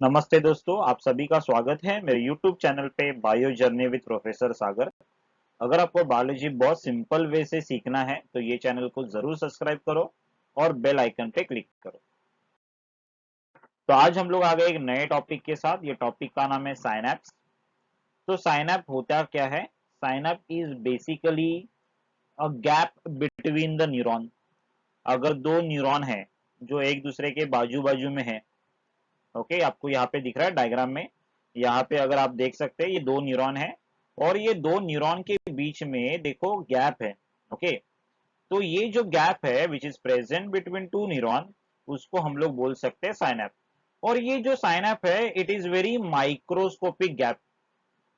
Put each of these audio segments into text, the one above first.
नमस्ते दोस्तों, आप सभी का स्वागत है मेरे YouTube चैनल पे बायो जर्नी विद प्रोफेसर सागर। अगर आपको बायोलॉजी बहुत सिंपल वे से सीखना है तो ये चैनल को जरूर सब्सक्राइब करो और बेल आइकन पे क्लिक करो। तो आज हम लोग आ गए एक नए टॉपिक के साथ। ये टॉपिक का नाम है साइनैप्स। तो साइनैप होता क्या है? Synapse is basically a gap between the neuron. अगर दो न्यूरॉन है जो एक दूसरे के बाजू बाजू में है, ओके, आपको यहाँ पे दिख रहा है डायग्राम में। यहाँ पे अगर आप देख सकते हैं ये दो न्यूरॉन है और ये दो न्यूरॉन के बीच में देखो गैप है। ओके, तो ये जो गैप है which is present between two neuron, उसको हम लोग बोल सकते हैं साइनैप। और ये जो साइनैप है it is very microscopic gap.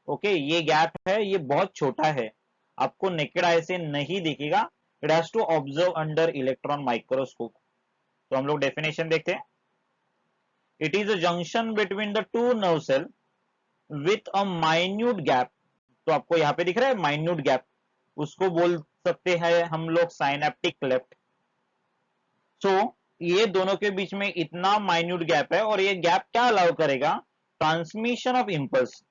Okay, ये गैप है, ये बहुत छोटा है, आपको नेकेड आई से नहीं दिखेगा। It has to observe under electron microscope. तो हम लोग डेफिनेशन देखते हैं। It is a junction between the two nerve cell with a minute gap. तो आपको यहाँ पे दिख रहा है माइन्यूट गैप, उसको बोल सकते हैं हम लोग साइनेप्टिक क्लेफ्ट। सो ये दोनों के बीच में इतना माइन्यूट गैप है और ये गैप क्या अलाउ करेगा? Transmission of impulse.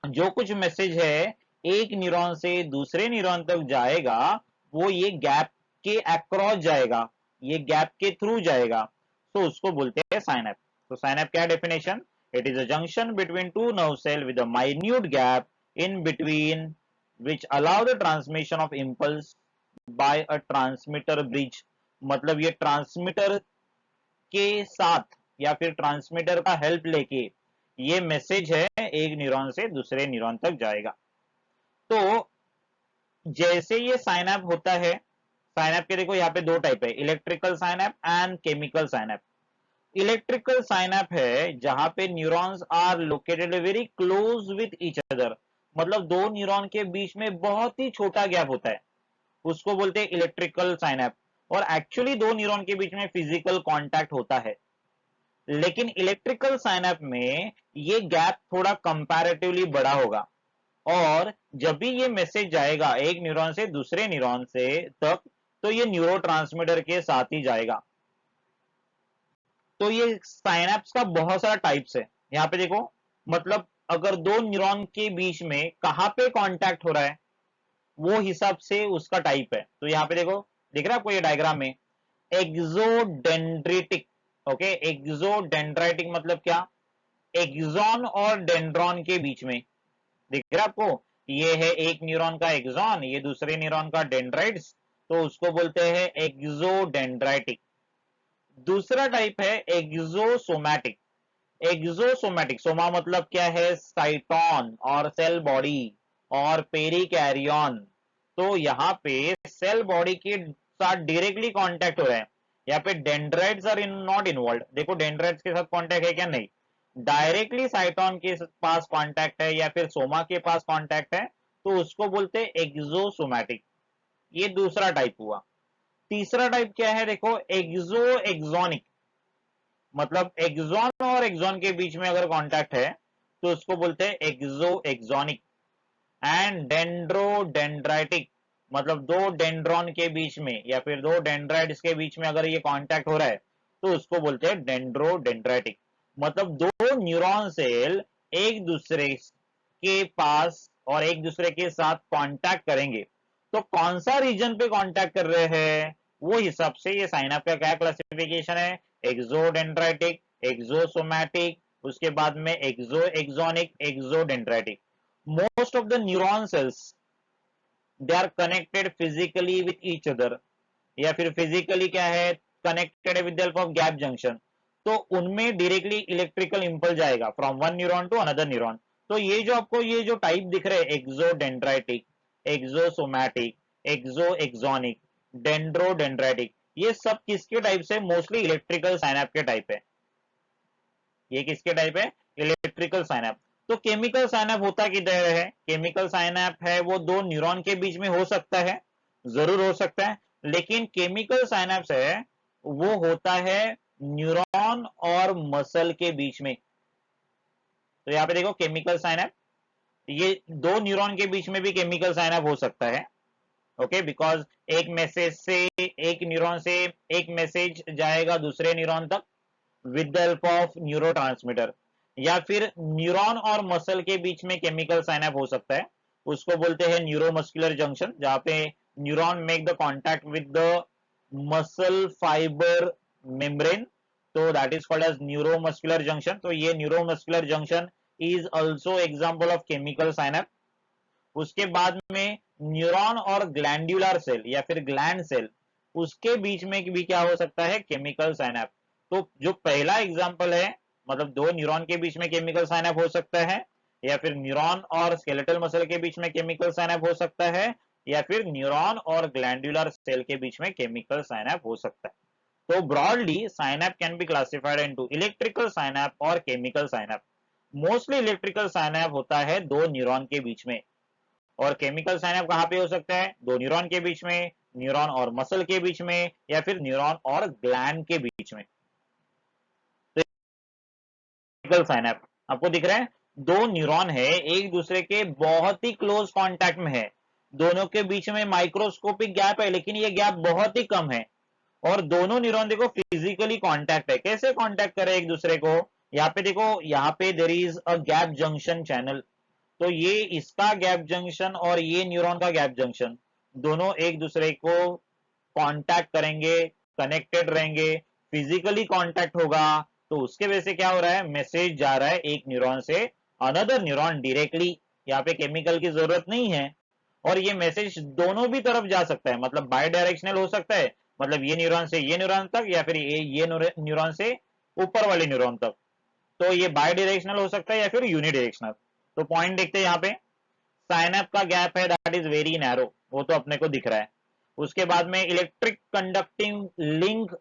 जो कुछ मैसेज है एक न्यूरॉन से दूसरे न्यूरॉन तक जाएगा, वो ये गैप के अक्रॉस जाएगा, ये गैप के थ्रू जाएगा। तो उसको बोलते हैं साइनैप। तो साइनैप क्या definition? It is a junction between two nerve cell with a minute gap in between which allow the transmission of impulse by a transmitter bridge। मतलब ये ट्रांसमीटर के साथ या फिर ट्रांसमीटर का हेल्प लेके ये मैसेज है एक न्यूरॉन से दूसरे न्यूरॉन तक जाएगा। तो जैसे ये साइनैप होता है, साइनैप के देखो यहाँ पे दो टाइप है, electrical synapse and chemical synapse. Electrical synapse है जहां पे neurons are located very close with each other, मतलब दो न्यूरॉन के बीच में बहुत ही छोटा गैप होता है, उसको बोलते हैं इलेक्ट्रिकल साइनैप। और एक्चुअली दो न्यूरॉन के बीच में फिजिकल कांटेक्ट होता है, लेकिन इलेक्ट्रिकल साइनैप में ये गैप थोड़ा कंपैरेटिवली बड़ा होगा। और जब भी ये मैसेज जाएगा एक न्यूरॉन से दूसरे न्यूरॉन से तक, तो ये न्यूरोट्रांसमीटर के साथ ही जाएगा। तो ये साइनैप्स का बहुत सारा टाइप्स है। यहाँ पे देखो, मतलब अगर दो न्यूरॉन के बीच में कहां पे कांटेक्ट हो रहा है वो हिसाब से उसका टाइप है। तो यहाँ पे देखो, दिख रहा है आपको ये डायग्राम में, एक्सोडेंड्रिटिक। ओके, एक्सोडेंड्राइटिक मतलब क्या? एक्सॉन और डेंड्रॉन के बीच में, दिख रहा है आपको, ये है एक न्यूरॉन का एक्सॉन, ये दूसरे न्यूरॉन का डेंड्राइट्स, तो उसको बोलते हैं एक्सोडेंड्राइटिक। दूसरा टाइप है एक्सोसोमैटिक। एक्सोसोमैटिक, सोमा मतलब क्या है? साइटोन और सेल बॉडी और पेरिकैरियन। तो यहाँ पे सेल बॉडी के साथ डायरेक्टली कांटेक्ट हो रहा है। यहाँ पे dendrites are in not involve. देखो डेंड्राइट्स के साथ कांटेक्ट है क्या? नहीं, डायरेक्टली साइटोन के पास कांटेक्ट है या फिर सोमा के पास कांटेक्ट है, तो उसको बोलते हैं एक्सोसोमैटिक। ये दूसरा टाइप हुआ। तीसरा टाइप क्या है? देखो, एक्सो एक्सोनिक, मतलब एक्सॉन और एक्सॉन के बीच में अगर कांटेक्ट है तो उसको बोलते हैं एक्सो एक्सोनिक। एंड डेंड्रोडेंड्राइटिक, मतलब दो डेंड्रॉन के बीच में या फिर दो डेंड्राइट्स के बीच में अगर ये कांटेक्ट हो रहा है तो उसको बोलते हैं डेंड्रोडेंड्राइटिक। मतलब दो न्यूरॉन सेल एक दूसरे के पास और एक दूसरे के साथ कांटेक्ट करेंगे, तो कौन सा रीजन पे कांटेक्ट कर रहे हैं वो हिसाब से ये साइनैप का क्या क्लासिफिकेशन है? एक्सोडेंड्राइटिक, एक्सोसोमैटिक, उसके बाद में एक्सो axonic, एक्सोडेंड्राइटिक। most of the neuron cells they are connected physically with each other, या फिर फिजिकली क्या है? Connected with the help of gap junction. तो उनमें डायरेक्टली इलेक्ट्रिकल इंपल्स जाएगा from one neuron to another neuron. तो ये जो आपको ये जो टाइप दिख रहे हैं, एक्सोडेंड्राइटिक, एक्सोसोमैटिक, एक्सो एक्सोनिक, डेंड्रोडेंड्राइटिक, ये सब किसके टाइप से? मोस्टली इलेक्ट्रिकल साइनैप के टाइप है। ये किसके टाइप है? इलेक्ट्रिकल साइनैप। तो केमिकल साइनैप होता किधर है? केमिकल साइनैप है वो दो न्यूरॉन के बीच में हो सकता है, जरूर हो सकता है, लेकिन केमिकल साइनैप्स है वो होता है न्यूरॉन और मसल के बीच में। तो यहाँ पे देखो केमिकल साइनैप, ये दो न्यूरॉन के बीच में भी केमिकल साइनैप हो सकता है। ओके, बिकॉज एक मैसेज से एक न्यूरॉन से एक मैसेज जाएगा दूसरे न्यूरॉन तक, with the help of neurotransmitter, या फिर न्यूरॉन और मसल के बीच में केमिकल साइनैप हो सकता है, उसको बोलते हैं न्यूरोमस्कुलर जंक्शन, जहां पे neuron make the contact with the muscle fibre membrane, तो that is called as neuromuscular junction. तो ये neuromuscular junction is also example of chemical synapse. उसके बाद में न्यूरॉन और ग्लैंडुलर सेल या फिर ग्लैंड सेल, उसके बीच में भी क्या हो सकता है, केमिकल साइनैप। तो जो पहला एग्जांपल है, मतलब दो न्यूरॉन के बीच में केमिकल साइनैप हो सकता है, या फिर न्यूरॉन और स्केलेटल मसल के बीच में केमिकल साइनैप हो सकता है, या फिर न्यूरॉन और ग्लैंडुलर सेल के बीच में केमिकल साइनैप हो सकता है। तो broadly synapse can be classified into electrical synapse और chemical synapse. Mostly electrical synapse होता है दो न्यूरॉन के बीच में, और केमिकल साइनैप कहाँ पे हो सकता है, दो न्यूरॉन के बीच में, न्यूरॉन और मसल के बीच में, या फिर न्यूरॉन और ग्लैंड के बीच में। तो केमिकल साइनैप आपको दिख रहा है, दो न्यूरॉन है एक दूसरे के बहुत ही क्लोज कांटेक्ट में है, दोनों के बीच में माइक्रोस्कोपिक गैप है, लेकिन ये गैप बहुत ही कम है, और दोनों न्यूरॉन देखो फिजिकली कांटेक्ट है। कैसे कांटेक्ट करे एक दूसरे को, यहाँ पे देखो, यहाँ पे there is a gap junction channel, तो ये इसका गैप जंक्शन और ये न्यूरॉन का गैप जंक्शन, दोनों एक दूसरे को कांटेक्ट करेंगे, कनेक्टेड रहेंगे, फिजिकली कांटेक्ट होगा, तो उसके वजह से क्या हो रहा है, मैसेज जा रहा है एक न्यूरॉन से अनदर न्यूरॉन डायरेक्टली, यहाँ पे केमिकल की जरूरत नहीं है, और ये मैसेज दोनों भी तरफ जा सकता है, मतलब बाय डायरेक्शनल हो सकता है, मतलब ये न्यूरॉन से ये न्यूरॉन तक, या फिर ये न्यूरॉन से ऊपर वाले न्यूरॉन तक। तो ये बाय डायरेक्शनल हो सकता है या फिर यूनिडायरेक्शनल। तो पॉइंट देखते हैं यहाँ पे, साइनैप का गैप है दैट इज वेरी नैरो, वो तो अपने को दिख रहा है। उसके बाद में इलेक्ट्रिक कंडक्टिंग लिंक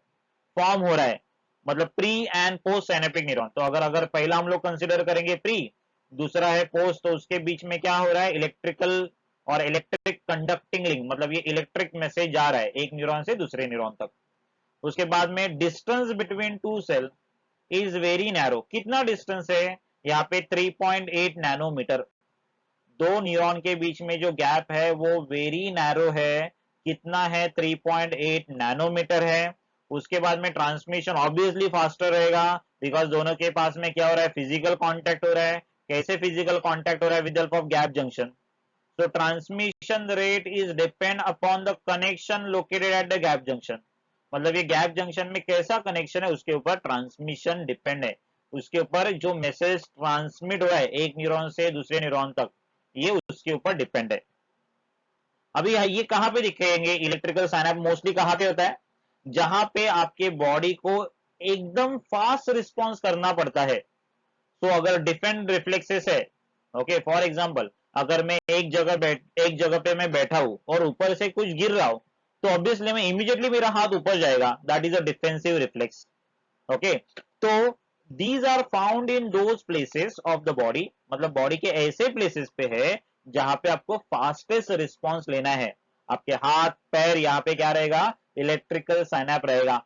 फॉर्म हो रहा है, मतलब pre and postsynaptic neuron. तो अगर अगर पहला हम लोग कंसिडर करेंगे प्री, दूसरा है पोस्ट, तो उसके बीच में क्या हो रहा है, इलेक्ट्रिकल और इलेक्ट्रिक कंडक्टिंग लिंक, मतलब ये इलेक्ट्रिक मैसेज जा रहा है एक न्यूरॉन से दूसरे न्यूरॉन तक। उसके बाद में distance between two cell is very narrow, कितना डिस्टेंस है यहाँ पे 3.8 नैनोमीटर, दो न्यूरॉन के बीच में जो गैप है वो वेरी नैरो है, कितना है 3.8 नैनोमीटर है। उसके बाद में ट्रांसमिशन ऑब्वियसली फास्टर रहेगा, बिकॉज दोनों के पास में क्या हो रहा है, फिजिकल कांटेक्ट हो रहा है। कैसे फिजिकल कांटेक्ट हो रहा है, with help of gap junction. so transmission rate is depend upon the connection located at the gap junction, मतलब ये गैप जंक्शन में कैसा कनेक्शन है उसके ऊपर ट्रांसमिशन डिपेंड है, उसके ऊपर जो मैसेज ट्रांसमिट हो रहा है एक न्यूरॉन से दूसरे न्यूरॉन तक, ये उसके ऊपर डिपेंड है। अभी ये कहां पे दिखेंगे इलेक्ट्रिकल साइनैप, मोस्टली कहां पे होता है, जहां पे आपके बॉडी को एकदम फास्ट रिस्पॉन्स करना पड़ता है। तो अगर डिफरेंट रिफ्लेक्सेस है, ओके फॉर एग्जांपल, अगर मैं एक जगह पे मैं बैठा हूं और ऊपर से कुछ गिर रहा हूं, तो ऑब्वियसली मैं इमीडिएटली मेरा हाथ ऊपर जाएगा, that is a defensive reflex. Okay, तो these are found in those places of the body, मतलब बॉडी के ऐसे प्लेसेस पे है जहां पे आपको फास्टेस्ट रिस्पॉन्स लेना है, आपके हाथ पैर यहाँ पे क्या रहेगा, इलेक्ट्रिकल साइनैप रहेगा।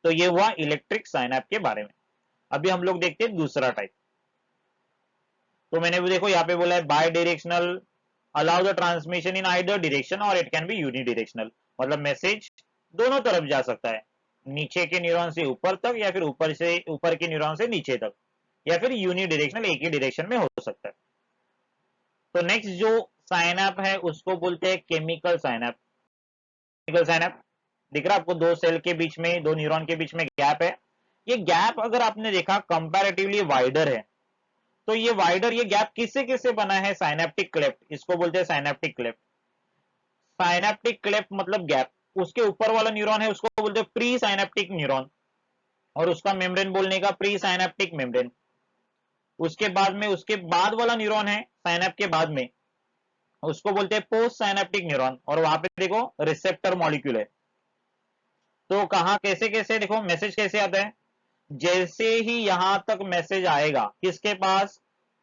तो ये हुआ इलेक्ट्रिक साइनैप के बारे में। अभी हम लोग देखते हैं दूसरा टाइप। तो मैंने भी देखो यहाँ पे बोला है bidirectional, allow the transmission in either direction और इट कैन बी यूनिडायरेक्शनल, मतलब मैसेज दोनों तरफ जा सकता है, नीचे के न्यूरॉन से ऊपर तक, या फिर ऊपर के न्यूरॉन से नीचे तक, या फिर यूनिडायरेक्शनल एक ही डायरेक्शन में हो सकता है। तो नेक्स्ट जो साइनैप है उसको बोलते हैं केमिकल साइनैप। केमिकल साइनैप दिख रहा है आपको, दो सेल के बीच में, दो न्यूरॉन के बीच में गैप है, ये गैप अगर आपने देखा कंपैरेटिवली वाइडर है, तो ये वाइडर, ये गैप किससे किससे बना है, साइनेप्टिक क्लेफ्ट, इसको बोलते हैं साइनेप्टिक क्लेफ्ट। साइनेप्टिक क्लेफ्ट मतलब गैप, उसके ऊपर वाला न्यूरॉन है उसको बोलते हैं प्री साइनेप्टिक न्यूरॉन, और उसका मेम्ब्रेन बोलने का प्री साइनेप्टिक मेम्ब्रेन। उसके बाद में उसके बाद वाला न्यूरॉन है साइनेप के बाद में, उसको बोलते हैं पोस्ट साइनेप्टिक न्यूरॉन, और वहां पे देखो रिसेप्टर मॉलिक्यूल है। तो कहा कैसे कैसे देखो मैसेज कैसे आता है, जैसे ही यहां तक मैसेज आएगा किसके पास,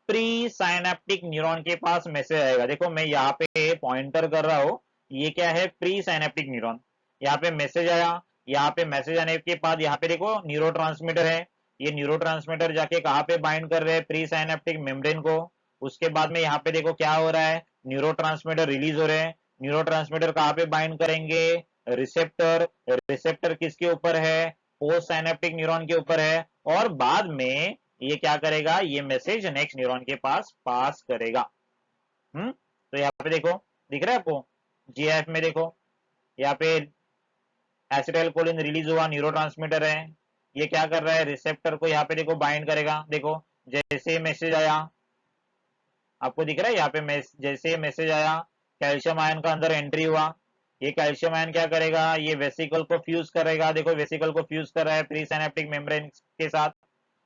प्री साइनेप्टिक न्यूरॉन के पास मैसेज आएगा। देखो मैं यहाँ पे पॉइंटर कर रहा हूं, ये क्या है, प्री साइनेप्टिक न्यूरॉन, यहाँ पे मैसेज आया, यहाँ पे मैसेज आने के बाद यहाँ पे देखो न्यूरोट्रांसमीटर है, ये न्यूरोट्रांसमीटर जाके कहाँ पे बाइंड कर रहे हैं, प्री साइनेप्टिक मेम्ब्रेन को। उसके बाद में यहाँ पे देखो क्या हो रहा है, न्यूरोट्रांसमीटर रिलीज हो रहे हैं, न्यूरोट्रांसमीटर कहाँ पे बाइंड करेंगे, रिसेप्टर, रिसेप्टर किसके ऊपर है, पोस्ट साइनेप्टिक न्यूरॉन के ऊपर है, और बाद में ये क्या करेगा, ये मैसेज नेक्स्ट न्यूरॉन के पास पास करेगा। तो यहाँ पे देखो, दिख रहा है आपको, जीएफ में देखो, यहाँ पे एसिटाइलकोलिन रिलीज हुआ, न्यूरोट्रांसमीटर है, ये क्या कर रहा है, रिसेप्टर को यहाँ पे देखो बाइंड करेगा। देखो जैसे मैसेज आया, आपको दिख रहा है यहाँ पे जैसे मैसेज आया, कैल्शियम आयन का अंदर एंट्री हुआ, ये कैल्शियम आयन क्या करेगा, ये वेसिकल को फ्यूज करेगा। देखो वेसिकल को फ्यूज कर रहा है प्री सिनेप्टिक मेम्ब्रेन के साथ।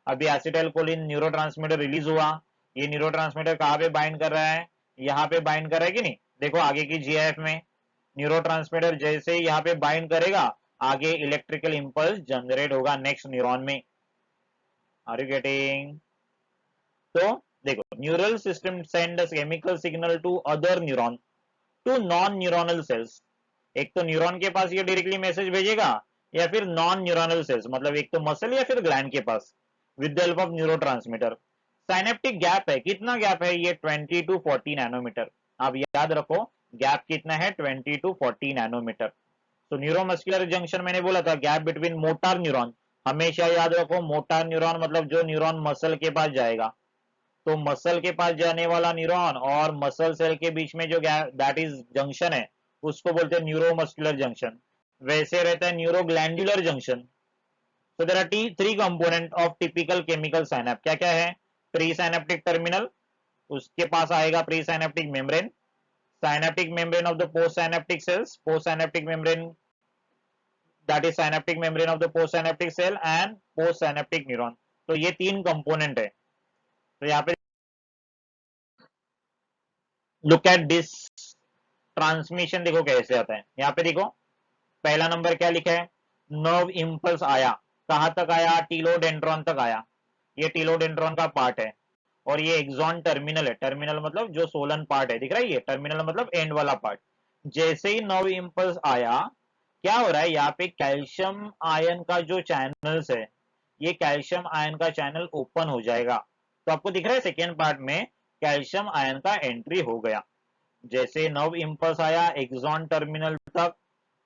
अभी एसिटाइलकोलिन न्यूरोट्रांसमीटर रिलीज हुआ, ये न्यूरोट्रांसमीटर कहाँ पे बाइंड कर रहा है, यहाँ पे बाइंड कर रहा है कि नहीं। देखो आगे की जीआईएफ में न्यूरोट्रांसमीटर जैसे यहाँ पे बाइंड करेगा, आगे इलेक्ट्रिकल इंपल्स जनरेट होगा नेक्स्ट न्यूरॉन में। Are you getting? तो देखो, neural system send a chemical signal to other neuron, to non neuronal cells. एक तो न्यूरॉन के पास ये डायरेक्टली मैसेज भेजेगा, या फिर नॉन न्यूरोनल सेल्स मतलब एक तो मसल या फिर ग्लैंड के पास, with the help of neurotransmitter. Synaptic gap है, कितना गैप है ये, 20 to 40 नैनोमीटर। आप याद रखो गैप कितना है, 20 to 40 नैनोमीटर। तो न्यूरोमस्कुलर जंक्शन मैंने बोला था, गैप बिटवीन मोटार न्यूरॉन। हमेशा याद रखो मोटार न्यूरॉन मतलब जो न्यूरॉन मसल के पास जाएगा, तो मसल के पास जाने वाला न्यूरॉन और मसल सेल के बीच में जो दैट इज जंक्शन है, उसको बोलते हैं न्यूरोमस्कुलर जंक्शन। वैसे रहता है न्यूरोग्लैंडुलर junction. So there are three component of typical chemical synapse. क्या क्या है, प्री साइनेप्टिक टर्मिनल, उसके पास आएगा presynaptic membrane, synaptic membrane of the postsynaptic cells, postsynaptic membrane that is synaptic membrane of the postsynaptic cell and postsynaptic neuron. तो ये तीन component है। तो यहाँ पे लुक एट दिस ट्रांसमिशन, देखो कैसे आता है। यहाँ पे देखो पहला नंबर क्या लिखा है, नर्व इंपल्स आया, कहां तक आया, टीलोडेंड्रॉन तक आया, ये टीलोडेंड्रॉन का पार्ट है। और ये एक्सॉन टर्मिनल है, टर्मिनल मतलब जो सोलन पार्ट है, दिख रहा है, ये टर्मिनल मतलब एंड वाला पार्ट। जैसे ही नर्व इंपल्स आया, क्या हो रहा है, यहाँ पे कैल्शियम आयन का जो चैनल्स है, ये कैल्शियम आयन का चैनल ओपन हो जाएगा। तो आपको दिख रहा है सेकेंड पार्ट में कैल्शियम आयन का एंट्री हो गया। जैसे नर्व इंपल्स आया एक्सॉन टर्मिनल तक,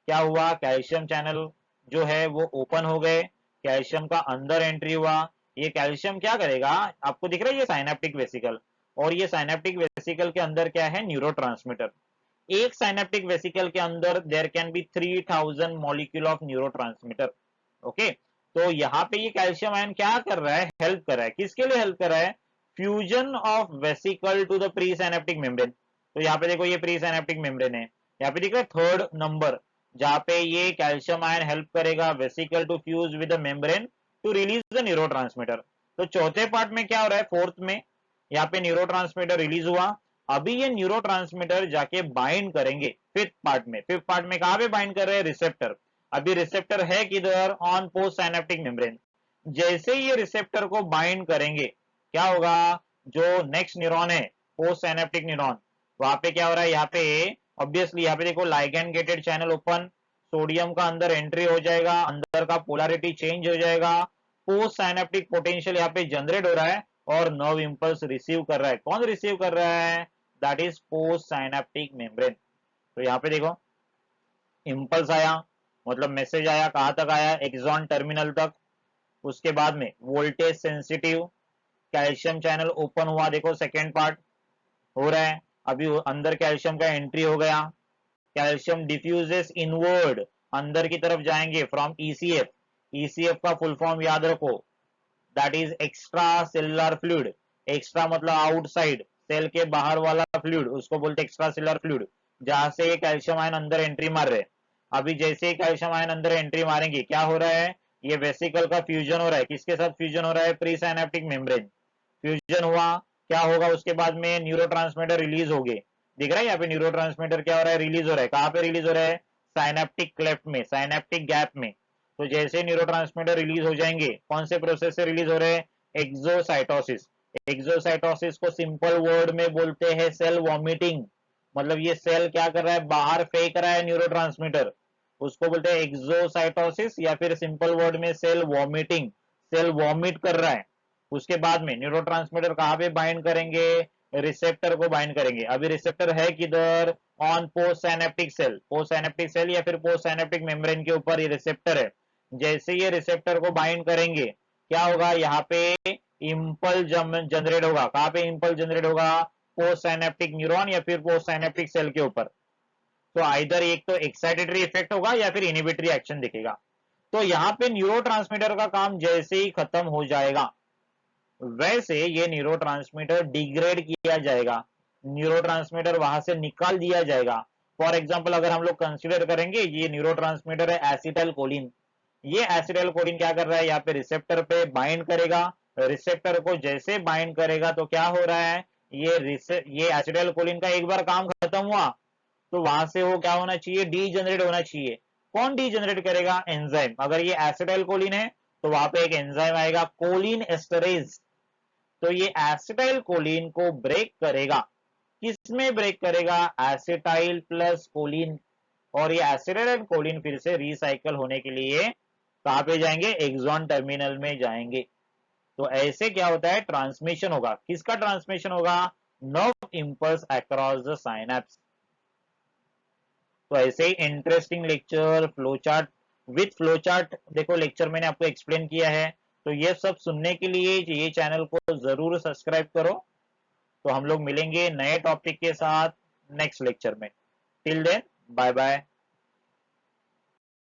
क्या हुआ, कैल्शियम चैनल जो है वो ओपन हो गए, कैल्शियम का अंदर एंट्री हुआ। ये कैल्शियम क्या करेगा, आपको दिख रहा है ये साइनेप्टिक वेसिकल, और ये साइनेप्टिक वेसिकल के अंदर क्या है, न्यूरोट्रांसमीटर। एक साइनेप्टिक वेसिकल के अंदर there can be 3000 molecule of neurotransmitter. Okay, तो यहाँ पे ये कैल्शियम आयन क्या कर रहा है, हेल्प कर रहा है, किसके लिए हेल्प कर रहा है, fusion of vesicle to the presynaptic membrane. तो यहाँ पे देखो ये प्री साइनेप्टिक मेम्ब्रेन है, यहाँ पे दिख रहा है थर्ड नंबर, जहां पे ये कैल्शियम आयन हेल्प करेगा vesicle to fuse with the membrane to release the neurotransmitter. तो चौथे पार्ट में क्या हो रहा है, फोर्थ में यहाँ पे न्यूरोट्रांसमीटर रिलीज हुआ। अभी ये न्यूरोट्रांसमीटर जाके बाइंड करेंगे फिफ्थ पार्ट में। फिफ्थ पार्ट में कहां पे बाइंड कर रहे हैं, रिसेप्टर। अभी रिसेप्टर है किधर, ऑन पोस्ट साइनेप्टिक मेम्ब्रेन। जैसे ये रिसेप्टर को बाइंड करेंगे, क्या होगा, जो नेक्स्ट न्यूरॉन है पोस्ट साइनेप्टिक न्यूरॉन, वहां पे क्या हो रहा है, यहाँ पे ऑब्वियसली यहाँ पे देखो ligand gated channel open, sodium का अंदर एंट्री हो जाएगा, अंदर का पोलैरिटी चेंज हो जाएगा, पोस्ट साइनेप्टिक पोटेंशियल यहाँ पे जनरेट हो रहा है, और नर्व इंपल्स रिसीव कर रहा है। कौन रिसीव कर रहा है, that is post synaptic membrane. तो यहाँ पे देखो इंपल्स आया, मतलब मैसेज आया, कहां तक आया, एक्सॉन टर्मिनल तक। उसके बाद में voltage sensitive calcium channel open हुआ, देखो सेकेंड पार्ट हो रहा है। अभी अंदर कैल्शियम का एंट्री हो गया, कैल्शियम डिफ्यूजेस इनवर्ड, अंदर की तरफ जाएंगे फ्रॉम ईसीएफ। ईसीएफ का फुल फॉर्म याद रखो, that is extra cellular fluid. Extra मतलब आउटसाइड, सेल के बाहर वाला फ्लूइड, उसको बोलते एक्स्ट्रा सेलुलर फ्लूइड, जहां से ये कैल्शियम आयन अंदर एंट्री मार रहे। अभी जैसे ही कैल्शियम आयन अंदर एंट्री मारेंगे, क्या हो रहा है, ये वेसिकल का फ्यूजन हो रहा है, किसके साथ फ्यूजन हो रहा है, प्री साइनेप्टिक मेम्ब्रेन। फ्यूजन हुआ, क्या होगा, उसके बाद में न्यूरोट्रांसमीटर रिलीज हो गए। दिख रहा है यहाँ पे न्यूरोट्रांसमीटर क्या हो रहा है, रिलीज हो रहा है। कहां पे रिलीज हो रहा है, साइनेप्टिक क्लेफ्ट में, साइनेप्टिक गैप में। तो जैसे न्यूरोट्रांसमीटर रिलीज हो जाएंगे, कौन से प्रोसेस से रिलीज हो रहे हैं, एक्सोसाइटोसिस। एक्सोसाइटोसिस को सिंपल वर्ड में बोलते हैं सेल वॉमिटिंग, मतलब ये सेल क्या कर रहा है, बाहर फेंक रहा है न्यूरोट्रांसमीटर, उसको बोलते हैं एक्सोसाइटोसिस, या फिर सिंपल वर्ड में सेल वॉमिटिंग, सेल वॉमिट कर रहा है। उसके बाद में न्यूरोट्रांसमीटर कहां पे बाइंड करेंगे, रिसेप्टर को बाइंड करेंगे। अभी रिसेप्टर है किधर, on postsynaptic cell, postsynaptic cell या फिर पोस्ट साइनेप्टिक मेम्ब्रेन के ऊपर ये रिसेप्टर है। जैसे ये रिसेप्टर को बाइंड करेंगे, क्या होगा, यहाँ पे इम्पल्स जनरेट होगा। कहाँ पे इम्पल्स जनरेट होगा? पोस्ट साइनेप्टिक न्यूरॉन या फिर पोस्ट साइनेप्टिक सेल के ऊपर। तो आइदर एक तो एक्साइटेटरी इफेक्ट होगा या फिर इनिबिटरी एक्शन दिखेगा। तो यहाँ पे न्यूरोट्रांसमीटर का काम जैसे ही खत्म हो जाएगा, वैसे ये न्यूरोट्रांसमीटर डिग्रेड किया जाएगा, न्यूरोट्रांसमीटर वहां से निकाल दिया जाएगा। फॉर एग्जाम्पल अगर हम लोग कंसिडर करेंगे, ये न्यूरोट्रांसमीटर है एसिटाइल कोलिन। ये एसिटाइल कोलिन क्या कर रहा है, यहाँ पे रिसेप्टर पे बाइंड करेगा। रिसेप्टर को जैसे बाइंड करेगा तो क्या हो रहा है, ये एसिटाइल कोलिन का एक बार काम खत्म हुआ तो वहां से वो क्या होना चाहिए, डी जनरेट होना चाहिए। कौन डी जनरेट करेगा? एंजाइम। अगर ये एसिटाइल कोलिन है तो वहां पे एक एंजाइम आएगा कोलिन एस्टरेज। तो ये एसिटाइल कोलिन को ब्रेक करेगा। किसमें ब्रेक करेगा? Acetyl plus choline. और ये एसिटाइल एंड कोलिन फिर से रिसाइकल होने के लिए कहां पे जाएंगे? एक्सॉन टर्मिनल में जाएंगे। तो ऐसे क्या होता है, ट्रांसमिशन होगा। किसका ट्रांसमिशन होगा? Nerve impulse across the synapse. तो ऐसे ही interesting lecture, flow chart with flow chart, देखो लेक्चर मैंने आपको एक्सप्लेन किया है। तो ये सब सुनने के लिए ये चैनल को जरूर सब्सक्राइब करो। तो हम लोग मिलेंगे नए टॉपिक के साथ नेक्स्ट लेक्चर में। Till then bye bye.